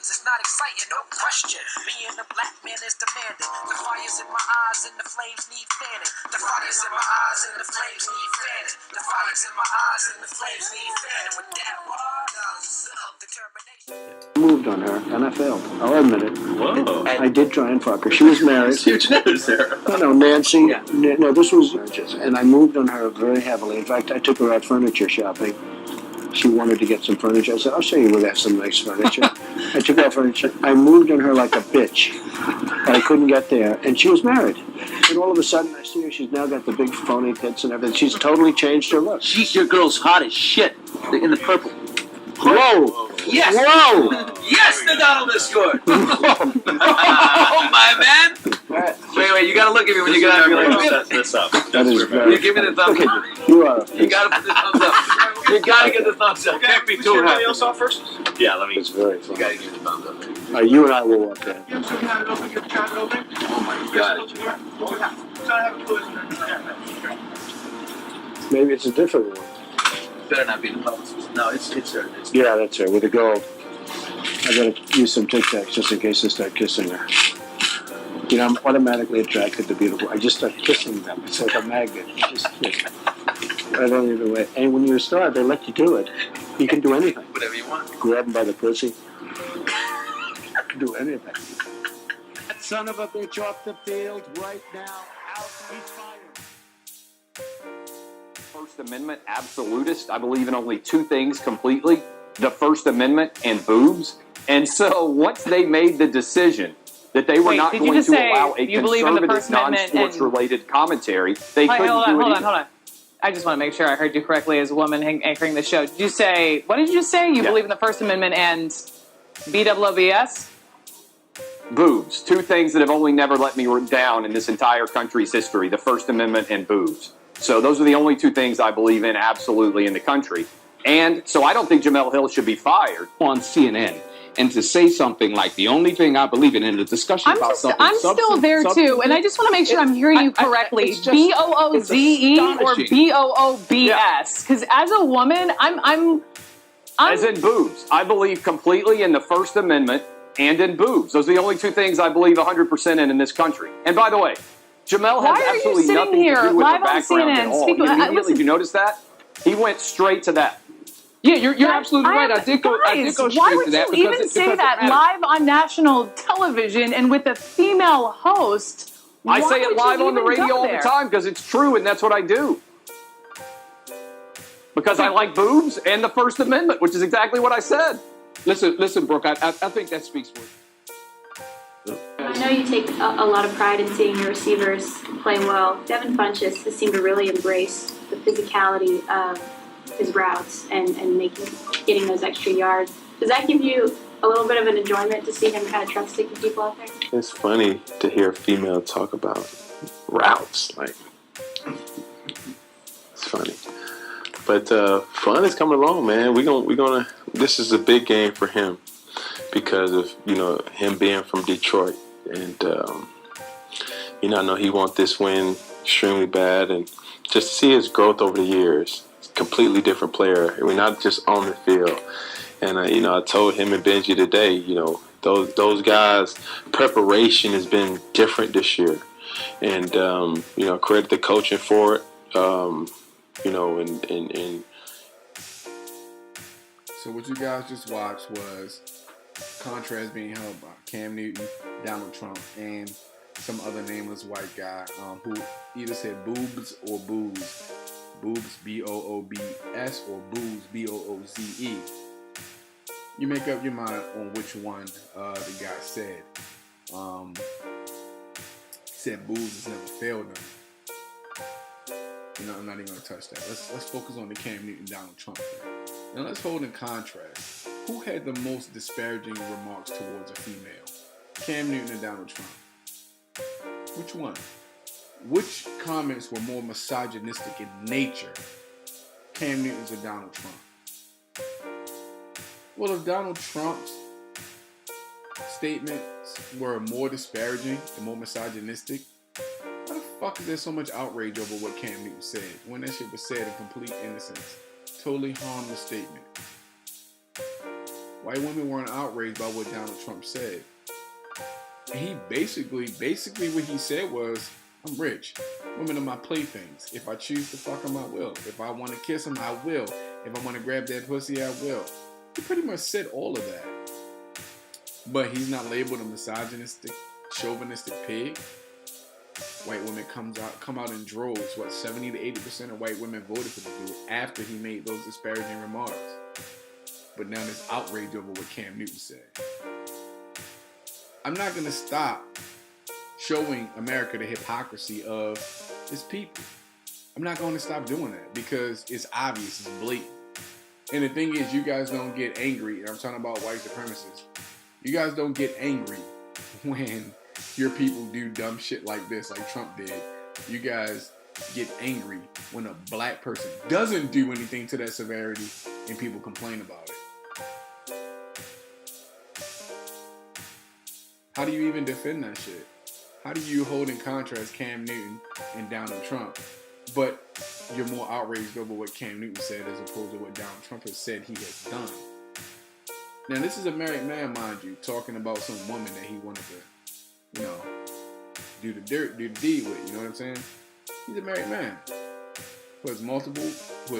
violence is not exciting, no question. Being a black man is demanding. The fire's in my eyes and the flames need fanning. The fire's in my eyes and the flames need fanning. The fire's in my eyes and the flames need fanning. With that determination. Moved on her, and I failed. I'll admit it. Whoa. I did try and fuck her. She was married. Huge news there. No, Nancy. Yeah. No, this was... And I moved on her very heavily. In fact, I took her out furniture shopping. She wanted to get some furniture. I said, I'll show you where there's some nice furniture. I took out furniture. I moved on her like a bitch. But I couldn't get there. And she was married. And all of a sudden, I see her. She's now got the big phony tits and everything. She's totally changed her look. Jeez, your girl's hot as shit. In the purple. Whoa! Yes! Whoa! Yes, the Donald has scored! Oh, my man! Wait, you gotta look at me when you get out here like set this up. That is very... You give me the thumbs up. You are. You gotta put the thumbs up. You gotta get the thumbs up. Can't be too happy. else off first? Yeah, let me. It's very You fun. gotta give the thumbs up. You and I will walk there. Oh my god. Maybe it's a different one. Better not be the publicist. No, it's her. Yeah, that's her, with the gold. I gotta use some Tic Tacs just in case I start kissing her. You know, I'm automatically attracted to beautiful. I just start kissing them. It's like a magnet. You just kiss. I don't even wait. And when you're a star, they let you do it. You can do anything. Whatever you want. Grab them by the pussy. Do anything. That son of a bitch off the field right now. Out. He's fired. First Amendment absolutist. I believe in only two things completely: the First Amendment and boobs. And so once they made the decision that they were not going to allow a conservative, non-sports related commentary, they couldn't do it. Hold on. I just want to make sure I heard you correctly as a woman anchoring the show. Did you say, what did you say? You believe in the First Amendment and BWBS? Boobs. Two things that have only never let me down in this entire country's history: the First Amendment and boobs. So those are the only two things I believe in absolutely in the country. And so I don't think Jamel Hill should be fired. On CNN and to say something like the only thing I believe in the discussion about something. I'm still there too, and I just want to make sure I'm hearing you correctly. BOOZE or BOOBS? Because as a woman, I'm as in boobs. I believe completely in the First Amendment and in boobs. Those are the only two things I believe 100% in this country. And by the way, Jamel has absolutely nothing to do with her background at all. Did you notice that? He went straight to that. Yeah, you're absolutely right. I did go straight to that. Why would you even say that live on national television and with a female host? I say it live on the radio all the time because it's true, and that's what I do. Because I like boobs and the First Amendment, which is exactly what I said. Listen, Brooke, I think that speaks for you. I know you take a lot of pride in seeing your receivers play well. Devin Funchess has seemed to really embrace the physicality of his routes and getting those extra yards. Does that give you a little bit of an enjoyment to see him kind of trusting people out there? It's funny to hear a female talk about routes. Like, it's funny. But fun is coming along, man. We're gonna. This is a big game for him because of him being from Detroit, and I know he wants this win extremely bad, and just to see his growth over the years. Completely different player. We're not just on the field. And I told him and Benji today, those guys' preparation has been different this year, and credit the coaching for it. And so what you guys just watched was contrast being held by Cam Newton, Donald Trump, and some other nameless white guy who either said boobs or booze. Boobs, B-O-O-B-S, or booze, B-O-O-Z-E. You make up your mind on which one the guy said. Said boobs has never failed him. I'm not even going to touch that. Let's focus on the Cam Newton, Donald Trump thing. Now let's hold in contrast. Who had the most disparaging remarks towards a female? Cam Newton or Donald Trump? Which one? Which comments were more misogynistic in nature? Cam Newton's or Donald Trump? Well, if Donald Trump's statements were more disparaging and more misogynistic, why the fuck is there so much outrage over what Cam Newton said when that shit was said in complete innocence? Totally harmless statement. White women weren't outraged by what Donald Trump said. And he basically what he said was, I'm rich. Women are my playthings. If I choose to fuck them, I will. If I want to kiss them, I will. If I want to grab that pussy, I will. He pretty much said all of that. But he's not labeled a misogynistic, chauvinistic pig. White women come out in droves. What, 70 to 80% of white women voted for the dude after he made those disparaging remarks. But now there's outrage over what Cam Newton said. I'm not going to stop showing America the hypocrisy of its people. I'm not going to stop doing that because it's obvious, it's blatant. And the thing is, you guys don't get angry, and I'm talking about white supremacists. You guys don't get angry when your people do dumb shit like this, like Trump did. You guys get angry when a black person doesn't do anything to that severity and people complain about it. How do you even defend that shit? How do you hold in contrast Cam Newton and Donald Trump, but you're more outraged over what Cam Newton said as opposed to what Donald Trump has said he has done? Now, this is a married man, mind you, talking about some woman that he wanted to, do the deed with, you know what I'm saying? He's a married man who has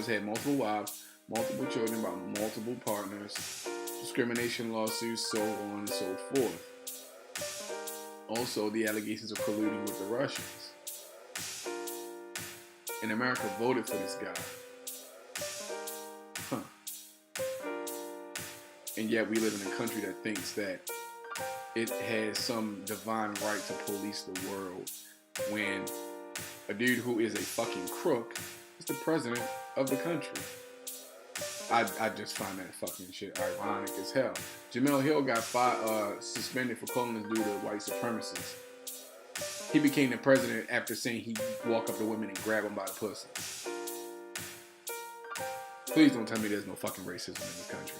had multiple wives, multiple children by multiple partners, discrimination lawsuits, so on and so forth. Also, the allegations of colluding with the Russians. And America voted for this guy. And yet we live in a country that thinks that it has some divine right to police the world when a dude who is a fucking crook is the president of the country. I just find that fucking shit ironic as hell. Jamel Hill got suspended for calling this dude a white supremacist. He became the president after saying he'd walk up to women and grab them by the pussy. Please don't tell me there's no fucking racism in this country.